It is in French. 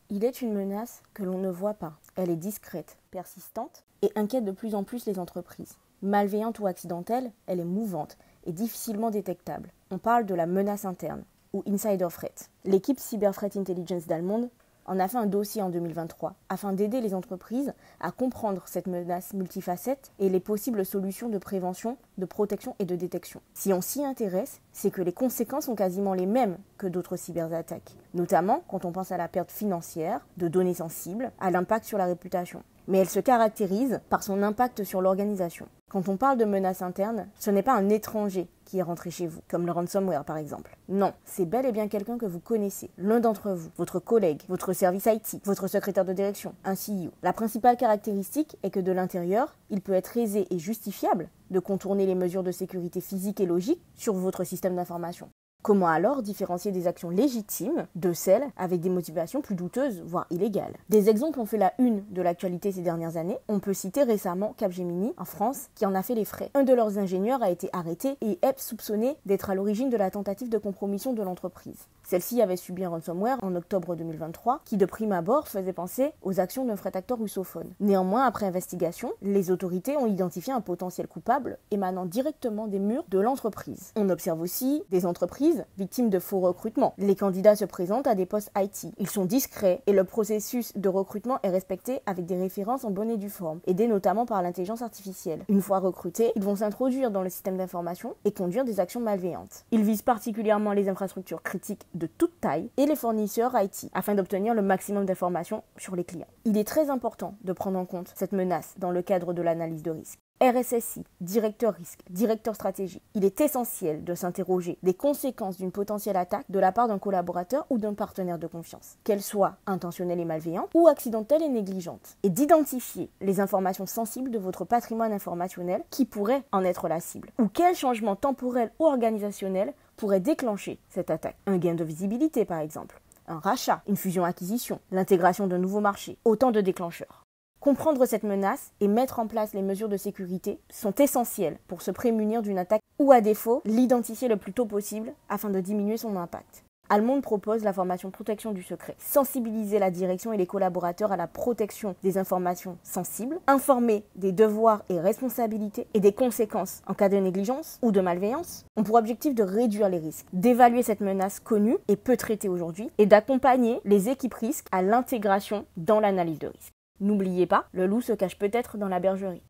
Il est une menace que l'on ne voit pas. Elle est discrète, persistante et inquiète de plus en plus les entreprises. Malveillante ou accidentelle, elle est mouvante et difficilement détectable. On parle de la menace interne ou insider threat. L'équipe Cyber Threat Intelligence d'Allemande en a fait un dossier en 2023 afin d'aider les entreprises à comprendre cette menace multifacette et les possibles solutions de prévention, de protection et de détection. Si on s'y intéresse, c'est que les conséquences sont quasiment les mêmes que d'autres cyberattaques, notamment quand on pense à la perte financière, de données sensibles, à l'impact sur la réputation. Mais elle se caractérise par son impact sur l'organisation. Quand on parle de menaces internes, ce n'est pas un étranger qui est rentré chez vous, comme le ransomware par exemple. Non, c'est bel et bien quelqu'un que vous connaissez, l'un d'entre vous, votre collègue, votre service IT, votre secrétaire de direction, un CEO. La principale caractéristique est que de l'intérieur, il peut être aisé et justifiable de contourner les mesures de sécurité physique et logique sur votre système d'information. Comment alors différencier des actions légitimes de celles avec des motivations plus douteuses, voire illégales? Des exemples ont fait la une de l'actualité ces dernières années. On peut citer récemment Capgemini, en France, qui en a fait les frais. Un de leurs ingénieurs a été arrêté et est soupçonné d'être à l'origine de la tentative de compromission de l'entreprise. Celle-ci avait subi un ransomware en octobre 2023 qui de prime abord faisait penser aux actions d'un threat actor russophone. Néanmoins, après investigation, les autorités ont identifié un potentiel coupable émanant directement des murs de l'entreprise. On observe aussi des entreprises victimes de faux recrutements. Les candidats se présentent à des postes IT. Ils sont discrets et le processus de recrutement est respecté avec des références en bonne et due forme, aidées notamment par l'intelligence artificielle. Une fois recrutés, ils vont s'introduire dans le système d'information et conduire des actions malveillantes. Ils visent particulièrement les infrastructures critiques de toute taille et les fournisseurs IT afin d'obtenir le maximum d'informations sur les clients. Il est très important de prendre en compte cette menace dans le cadre de l'analyse de risque. RSSI, directeur risque, directeur stratégie. Il est essentiel de s'interroger des conséquences d'une potentielle attaque de la part d'un collaborateur ou d'un partenaire de confiance, qu'elle soit intentionnelle et malveillante ou accidentelle et négligente, et d'identifier les informations sensibles de votre patrimoine informationnel qui pourraient en être la cible, ou quel changement temporel ou organisationnel pourrait déclencher cette attaque. Un gain de visibilité par exemple, un rachat, une fusion-acquisition, l'intégration d'un nouveau marché, autant de déclencheurs. Comprendre cette menace et mettre en place les mesures de sécurité sont essentiels pour se prémunir d'une attaque ou à défaut, l'identifier le plus tôt possible afin de diminuer son impact. Allemande propose la formation protection du secret, sensibiliser la direction et les collaborateurs à la protection des informations sensibles, informer des devoirs et responsabilités et des conséquences en cas de négligence ou de malveillance, ont pour objectif de réduire les risques, d'évaluer cette menace connue et peu traitée aujourd'hui et d'accompagner les équipes risques à l'intégration dans l'analyse de risque. N'oubliez pas, le loup se cache peut-être dans la bergerie.